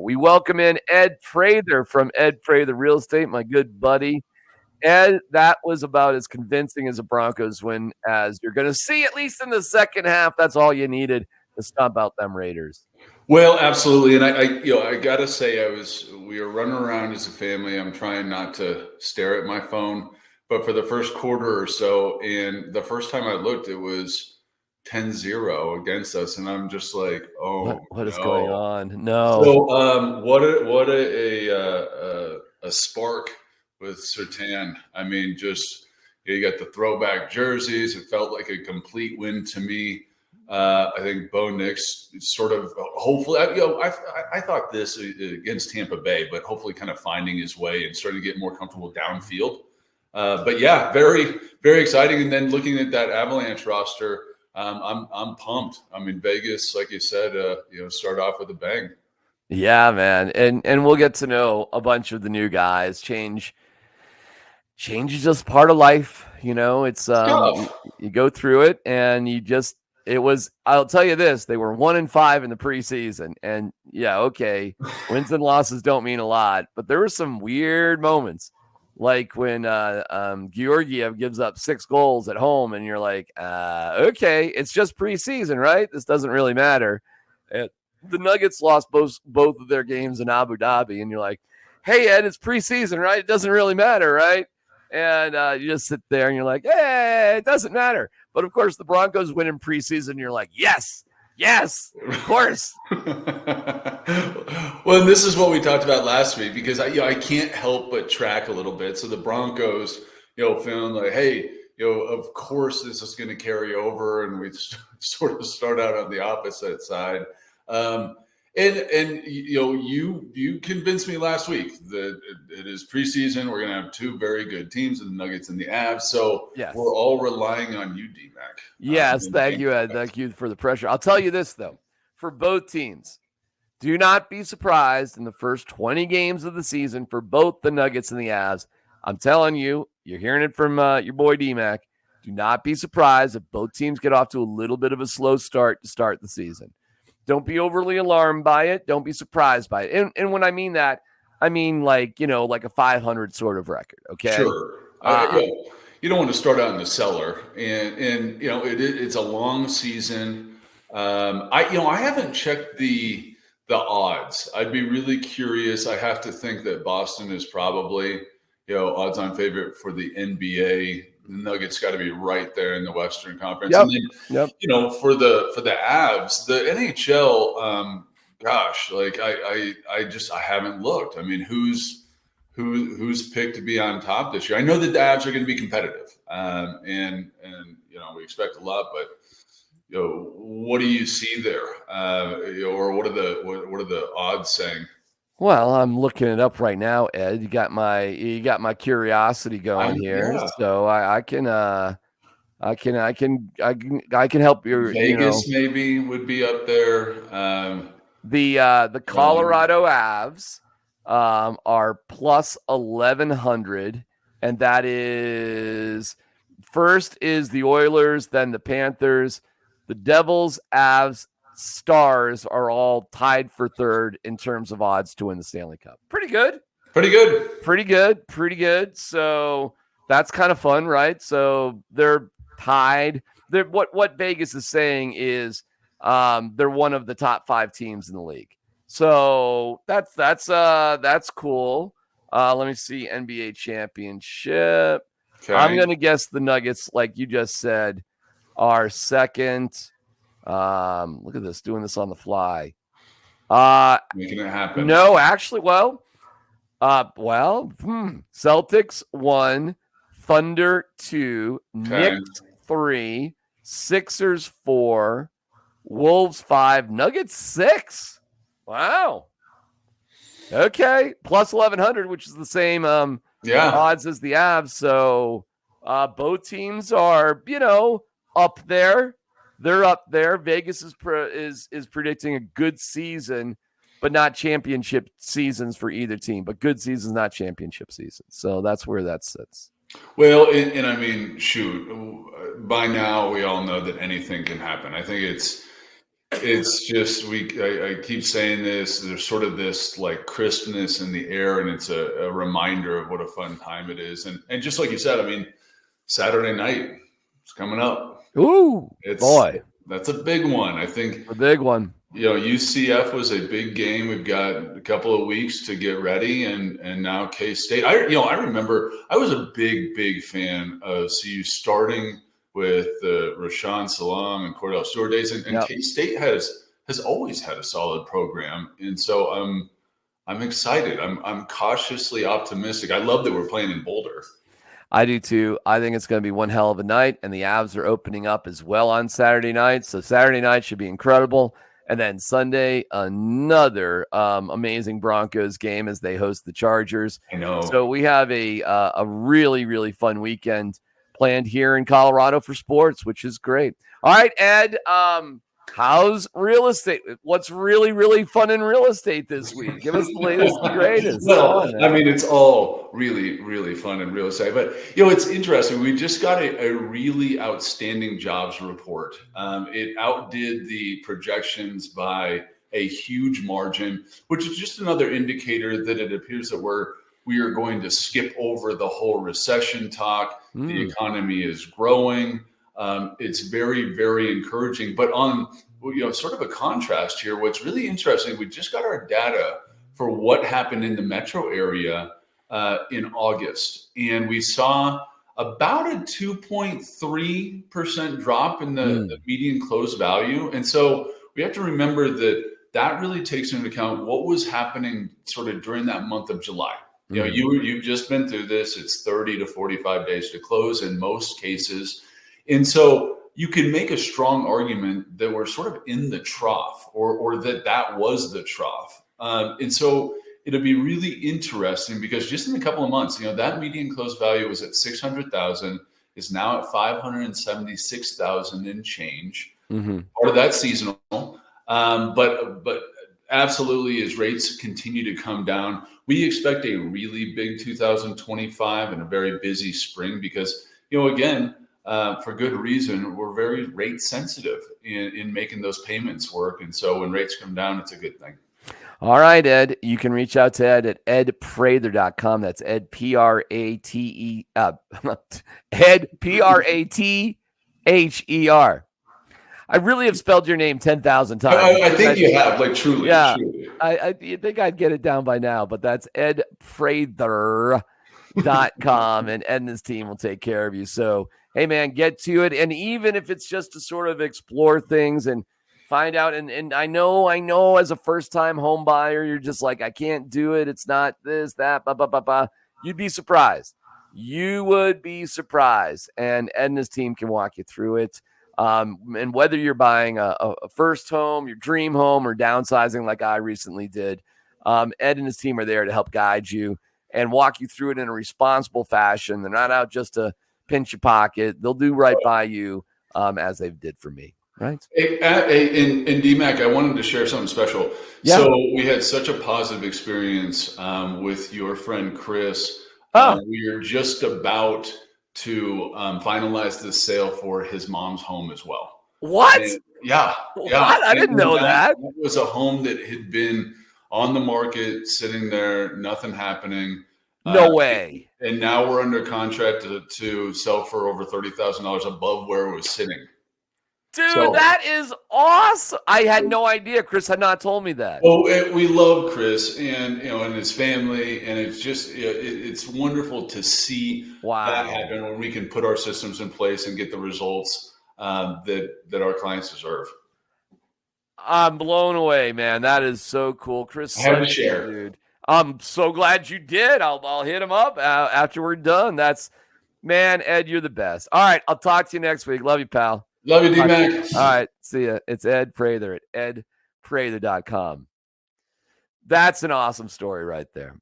We welcome in Ed Prather from Ed Prather Real Estate, my good buddy. Ed, that was about as convincing as a Broncos win as you're going to see, at least in the second half. That's all you needed to stomp out them Raiders. Well, absolutely, and I gotta say, we were running around as a family. I'm trying not to stare at my phone, but for the first quarter or so, and the first time I looked, it was 10-0 against us, and I'm just like, oh, what is going on? No. So, what a spark with Surtain. I mean, just you got the throwback jerseys. It felt like a complete win to me. I think Bo Nix sort of hopefully, I thought this against Tampa Bay, but hopefully kind of finding his way and starting to get more comfortable downfield. But yeah, very, very exciting. And then looking at that Avalanche roster, I'm pumped. I mean, Vegas, like you said, start off with a bang. Yeah, man. And we'll get to know a bunch of the new guys. Change is just part of life. It's you go through it and I'll tell you this, they were 1-5 in the preseason. And yeah, okay, wins and losses don't mean a lot, but there were some weird moments. Like when Georgiev gives up 6 goals at home and you're like, okay, it's just preseason, right? This doesn't really matter. And the Nuggets lost both of their games in Abu Dhabi. And you're like, hey, Ed, it's preseason, right? It doesn't really matter, right? And you just sit there and you're like, hey, it doesn't matter. But, of course, the Broncos win in preseason. And you're like, yes, of course. Well, this is what we talked about last week because I can't help but track a little bit. So the Broncos, feeling like, hey, of course this is going to carry over, and we sort of start out on the opposite side. And you convinced me last week that it is preseason. We're going to have 2 very good teams, in the Nuggets and the Avs. So yes, we're all relying on you, D-Mac. Yes, thank you, Ed. Thank you for the pressure. I'll tell you this, though. For both teams, do not be surprised in the first 20 games of the season for both the Nuggets and the Avs. I'm telling you, you're hearing it from your boy D-Mac. Do not be surprised if both teams get off to a little bit of a slow start to start the season. Don't be overly alarmed by it. Don't be surprised by it. And when I mean that, I mean like a 500 sort of record, okay? Sure. You don't want to start out in the cellar. And it's a long season. I haven't checked the odds. I'd be really curious. I have to think that Boston is probably, odds-on favorite for the NBA. The Nuggets got to be right there in the Western Conference. Yep. And then, for the Avs, the NHL, I haven't looked. I mean, who's picked to be on top this year? I know that the Avs are going to be competitive, and we expect a lot, but what do you see there, or what are the odds saying? Well, I'm looking it up right now, Ed. You got my curiosity going here, so I can help you. Vegas maybe would be up there. The Colorado Avs are plus 1,100, and that is first is the Oilers, then the Panthers, the Devils, Avs, Stars are all tied for third in terms of odds to win the Stanley Cup. Pretty good. So that's kind of fun, right? So they're tied. What Vegas is saying is they're one of the top 5 teams in the league. So that's cool. Let me see NBA championship. Okay. I'm going to guess the Nuggets, like you just said, are second. Look at this, doing this on the fly. Making it happen. No, actually, Celtics 1, Thunder 2, Knicks 3, Sixers 4, Wolves 5, Nuggets 6. Wow. Okay, plus 1,100, which is the same odds as the Avs. So both teams are, up there. They're up there. Vegas is predicting a good season, but not championship seasons for either team. But good seasons, not championship seasons. So that's where that sits. Well, and I mean, shoot, by now we all know that anything can happen. I think it's It's just I keep saying this. There's sort of this like crispness in the air, and it's a reminder of what a fun time it is. And just like you said, I mean, Saturday night is coming up. Ooh, boy, That's a big one. I think a big one. UCF was a big game. We've got a couple of weeks to get ready, and now K-State. I remember I was a big fan of CU starting with Rashawn Salam and Cordell Stewart days, and Yep. K-State has always had a solid program, and so I'm excited. I'm cautiously optimistic. I love that we're playing in Boulder. I do too. I think it's going to be one hell of a night, and the Avs are opening up as well on Saturday night. So Saturday night should be incredible. And then Sunday, another amazing Broncos game as they host the Chargers. I know. So we have a really, really fun weekend planned here in Colorado for sports, which is great. All right, Ed, how's real estate? What's really, really fun in real estate this week? Give us the latest and greatest. Well, I mean, it's all really, really fun in real estate. But, it's interesting. We just got a really outstanding jobs report. It outdid the projections by a huge margin, which is just another indicator that it appears that we are going to skip over the whole recession talk. The economy is growing. It's very, very encouraging. But on sort of a contrast here, what's really interesting, we just got our data for what happened in the metro area in August, and we saw about a 2.3% drop in the median close value. And so we have to remember that really takes into account what was happening sort of during that month of July. You've just been through this. It's 30 to 45 days to close in most cases. And so you can make a strong argument that we're sort of in the trough or that was the trough. And so it'll be really interesting because just in a couple of months, that median close value was at 600,000, is now at 576,000 and change. Part of that seasonal. But absolutely, as rates continue to come down, we expect a really big 2025 and a very busy spring because, again, for good reason, we're very rate sensitive in making those payments work. And so when rates come down, it's a good thing. All right, Ed. You can reach out to Ed at edprather.com. That's Ed, P-R-A-T-E, Ed, P-R-A-T-H-E-R. I really have spelled your name 10,000 times. I think you have, like truly. Yeah, truly. I think I'd get it down by now, but that's edprather.com, and Ed and his team will take care of you. So, hey, man, get to it. And even if it's just to sort of explore things and find out, and I know as a first-time home buyer, you're just like, I can't do it. It's not this, that, blah, blah, blah, blah. You'd be surprised. You would be surprised. And Ed and his team can walk you through it. And whether you're buying a first home, your dream home, or downsizing like I recently did, Ed and his team are there to help guide you and walk you through it in a responsible fashion. They're not out just to pinch your pocket. They'll do right by you as they did for me. Right. In DMAC, I wanted to share something special. Yeah. So we had such a positive experience with your friend Chris. We are just about to finalize the sale for his mom's home as well. What? Yeah. What? I didn't know that. It was a home that had been on the market, sitting there, nothing happening. No way. And now we're under contract to sell for over $30,000 above where it was sitting. Dude, that is awesome. I had no idea. Chris had not told me that. Well, we love Chris and his family, and it's just it's wonderful to see that happen when we can put our systems in place and get the results that our clients deserve. I'm blown away, man. That is so cool, Chris. I have to share, dude. I'm so glad you did. I'll hit him up after we're done. Man, Ed, you're the best. All right, I'll talk to you next week. Love you, pal. Love you, D-Mac. All right. See ya. It's Ed Prather at edprather.com. That's an awesome story right there.